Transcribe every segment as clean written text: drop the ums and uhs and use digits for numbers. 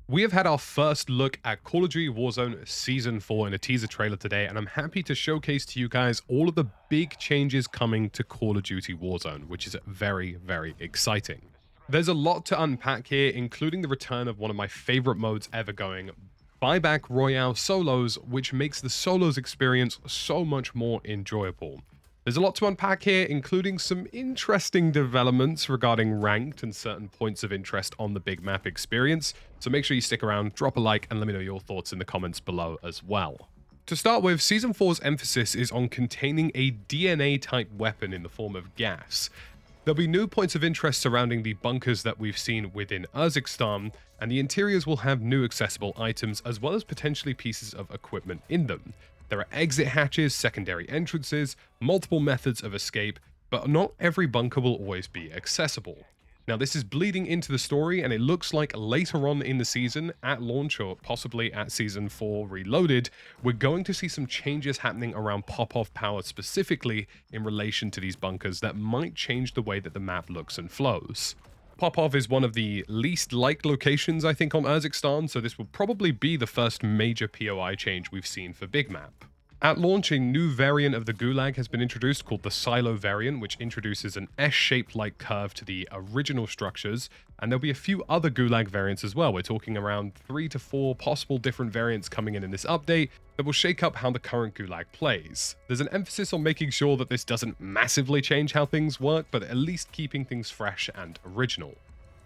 We have had our first look at Call of Duty Warzone Season 4 in a teaser trailer today, and I'm happy to showcase to you guys all of the big changes coming to Call of Duty Warzone, which is very, very exciting. There's a lot to unpack here, including the return of one of my favorite modes ever going, Buyback Royale solos, which makes the solos experience so much more enjoyable. There's a lot to unpack here, including some interesting developments regarding ranked and certain points of interest on the big map experience, so make sure you stick around, drop a like, and let me know your thoughts in the comments below as well. To start with, Season 4's emphasis is on containing a DNA-type weapon in the form of gas. There'll be new points of interest surrounding the bunkers that we've seen within Urzikstan, and the interiors will have new accessible items as well as potentially pieces of equipment in them. There are exit hatches, secondary entrances, multiple methods of escape, but not every bunker will always be accessible. Now, this is bleeding into the story, and it looks like later on in the season, at launch or possibly at Season 4 Reloaded, we're going to see some changes happening around Popov Power specifically in relation to these bunkers that might change the way that the map looks and flows. Popov is one of the least liked locations, I think, on Urzikstan, so this will probably be the first major POI change we've seen for Big Map. At launch, a new variant of the Gulag has been introduced called the Silo variant, which introduces an S-shaped like curve to the original structures, and there'll be a few other Gulag variants as well. We're talking around 3 to 4 possible different variants coming in this update that will shake up how the current Gulag plays. There's an emphasis on making sure that this doesn't massively change how things work, but at least keeping things fresh and original.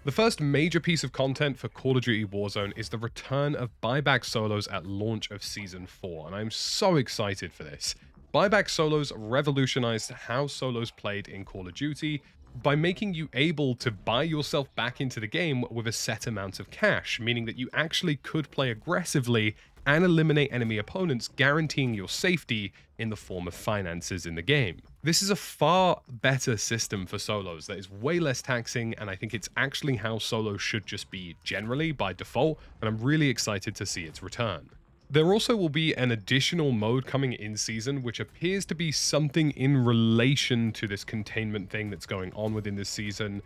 The first major piece of content for Call of Duty Warzone is the return of Buyback solos at launch of Season 4, and I'm so excited for this. Buyback solos revolutionized how solos played in Call of Duty by making you able to buy yourself back into the game with a set amount of cash, meaning that you actually could play aggressively and eliminate enemy opponents, guaranteeing your safety in the form of finances in the game. This is a far better system for solos that is way less taxing, and I think it's actually how solos should just be generally by default, and I'm really excited to see its return. There also will be an additional mode coming in season, which appears to be something in relation to this containment thing that's going on within this season,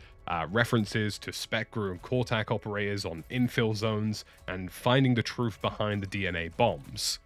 references to Spectre and Cortac operators on infill zones, and finding the truth behind the DNA bombs.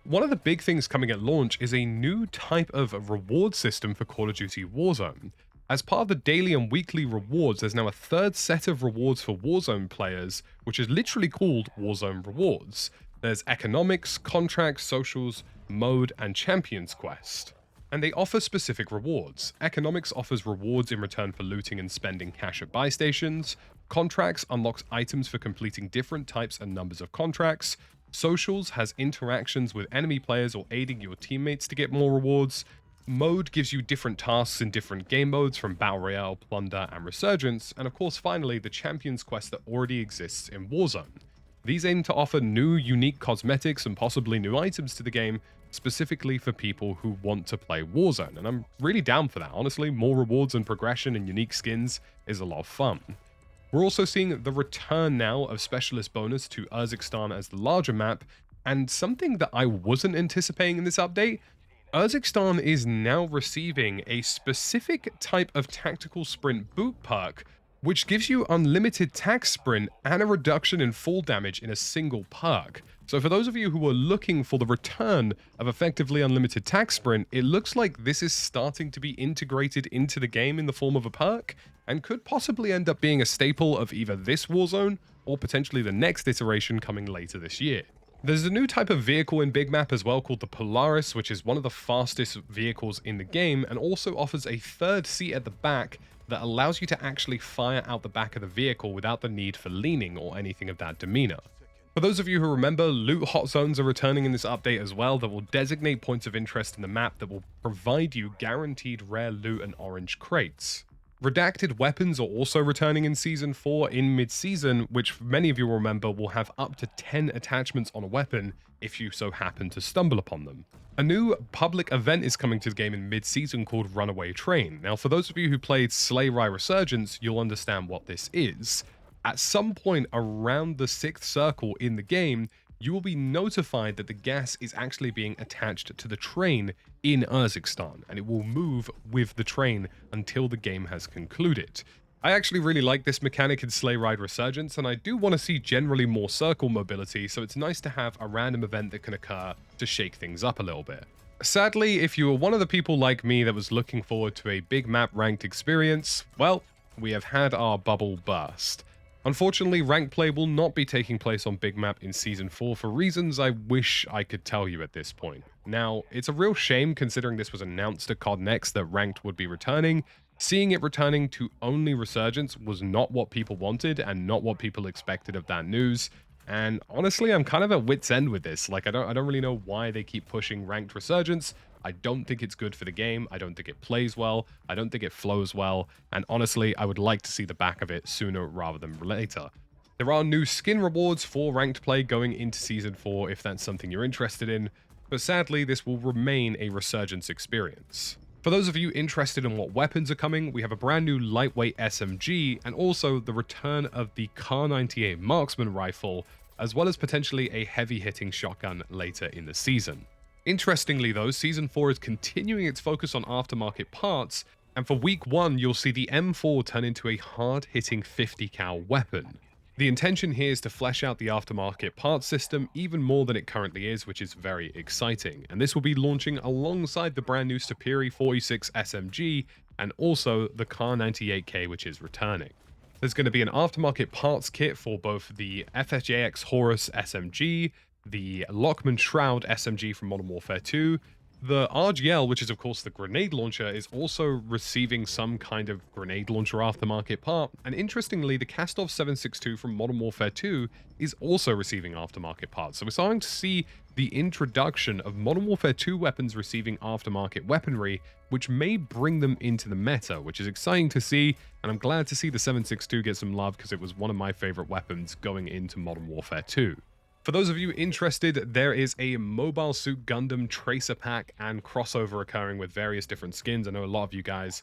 One of the big things coming at launch is a new type of reward system for Call of Duty Warzone. As part of the daily and weekly rewards, there's now a third set of rewards for Warzone players, which is literally called Warzone Rewards. There's economics, contracts, socials, mode, and champions quest. And they offer specific rewards. Economics offers rewards in return for looting and spending cash at buy stations. Contracts unlocks items for completing different types and numbers of contracts. Socials has interactions with enemy players or aiding your teammates to get more rewards. Mode gives you different tasks in different game modes from Battle Royale, Plunder, and Resurgence. And of course, finally, the champions quest that already exists in Warzone. These aim to offer new, unique cosmetics and possibly new items to the game, specifically for people who want to play Warzone, and I'm really down for that. Honestly, more rewards and progression and unique skins is a lot of fun. We're also seeing the return now of Specialist Bonus to Urzikstan as the larger map, and something that I wasn't anticipating in this update, Urzikstan is now receiving a specific type of tactical sprint boot perk, which gives you unlimited tac sprint and a reduction in fall damage in a single perk. So for those of you who are looking for the return of effectively unlimited tac sprint, it looks like this is starting to be integrated into the game in the form of a perk, and could possibly end up being a staple of either this Warzone or potentially the next iteration coming later this year. There's a new type of vehicle in Big Map as well called the Polaris, which is one of the fastest vehicles in the game and also offers a third seat at the back that allows you to actually fire out the back of the vehicle without the need for leaning or anything of that demeanor. For those of you who remember, loot hot zones are returning in this update as well that will designate points of interest in the map that will provide you guaranteed rare loot and orange crates. Redacted weapons are also returning in Season 4 in Midseason, which many of you will remember will have up to 10 attachments on a weapon if you so happen to stumble upon them. A new public event is coming to the game in Midseason called Runaway Train. Now, for those of you who played Slay Rye Resurgence, you'll understand what this is. At some point around the 6th circle in the game, you will be notified that the gas is actually being attached to the train in Urzikstan, and it will move with the train until the game has concluded. I actually really like this mechanic in Sleigh Ride Resurgence, and I do want to see generally more circle mobility, so it's nice to have a random event that can occur to shake things up a little bit. Sadly, if you were one of the people like me that was looking forward to a big map ranked experience, well, we have had our bubble burst. Unfortunately, ranked play will not be taking place on Big Map in Season 4 for reasons I wish I could tell you at this point. Now, it's a real shame considering this was announced at COD Next that ranked would be returning. Seeing it returning to only Resurgence was not what people wanted and not what people expected of that news. And honestly, I'm kind of at wit's end with this. Like, I don't really know why they keep pushing ranked Resurgence. I don't think it's good for the game. I don't think it plays well. I don't think it flows well. And honestly, I would like to see the back of it sooner rather than later. There are new skin rewards for ranked play going into Season 4 if that's something you're interested in, but sadly, this will remain a Resurgence experience. For those of you interested in what weapons are coming, we have a brand new lightweight SMG and also the return of the Kar-98 marksman rifle, as well as potentially a heavy-hitting shotgun later in the season. Interestingly though, Season 4 is continuing its focus on aftermarket parts, and for Week 1 you'll see the M4 turn into a hard-hitting 50 cal weapon. The intention here is to flesh out the aftermarket parts system even more than it currently is, which is very exciting, and this will be launching alongside the brand new Superi 46 SMG and also the Kar-98K, which is returning. There's going to be an aftermarket parts kit for both the FSJX Horus SMG, the Lockman Shroud SMG from Modern Warfare 2, the RGL, which is of course the grenade launcher, is also receiving some kind of grenade launcher aftermarket part, and interestingly, the Kastov 762 from Modern Warfare 2 is also receiving aftermarket parts. So we're starting to see the introduction of Modern Warfare 2 weapons receiving aftermarket weaponry, which may bring them into the meta, which is exciting to see, and I'm glad to see the 762 get some love because it was one of my favorite weapons going into Modern Warfare 2. For those of you interested, there is a Mobile Suit Gundam Tracer Pack and crossover occurring with various different skins. I know a lot of you guys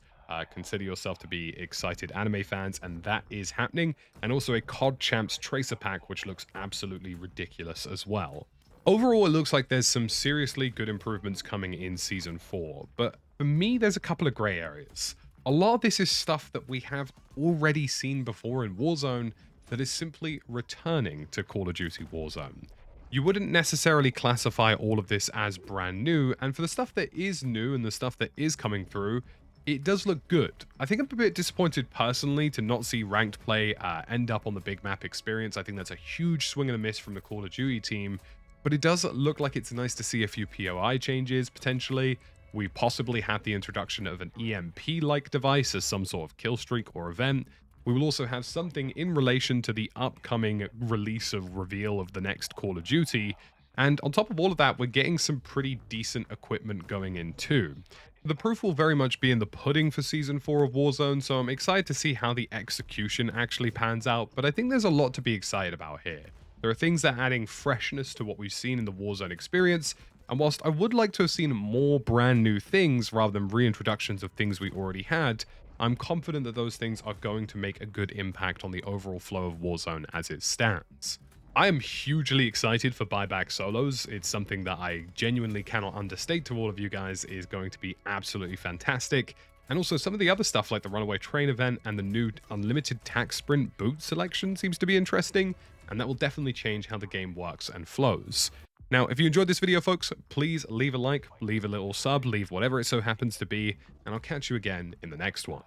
consider yourself to be excited anime fans, and that is happening. And also a COD Champs Tracer Pack, which looks absolutely ridiculous as well. Overall, it looks like there's some seriously good improvements coming in Season 4, but for me, there's a couple of grey areas. A lot of this is stuff that we have already seen before in Warzone, that is simply returning to Call of Duty Warzone. You wouldn't necessarily classify all of this as brand new, and for the stuff that is new and the stuff that is coming through, it does look good. I think I'm a bit disappointed personally to not see ranked play end up on the big map experience. I think that's a huge swing and a miss from the Call of Duty team, but it does look like it's nice to see a few POI changes potentially. We possibly have the introduction of an EMP-like device as some sort of kill streak or event. We will also have something in relation to the upcoming release of reveal of the next Call of Duty, and on top of all of that, we're getting some pretty decent equipment going in too. The proof will very much be in the pudding for Season 4 of Warzone, so I'm excited to see how the execution actually pans out, but I think there's a lot to be excited about here. There are things that are adding freshness to what we've seen in the Warzone experience, and whilst I would like to have seen more brand new things rather than reintroductions of things we already had, I'm confident that those things are going to make a good impact on the overall flow of Warzone as it stands. I am hugely excited for Buyback solos. It's something that I genuinely cannot understate to all of you guys is going to be absolutely fantastic. And also some of the other stuff like the Runaway Train event and the new Unlimited Tac Sprint boot selection seems to be interesting, and that will definitely change how the game works and flows. Now, if you enjoyed this video, folks, please leave a like, leave a little sub, leave whatever it so happens to be, and I'll catch you again in the next one.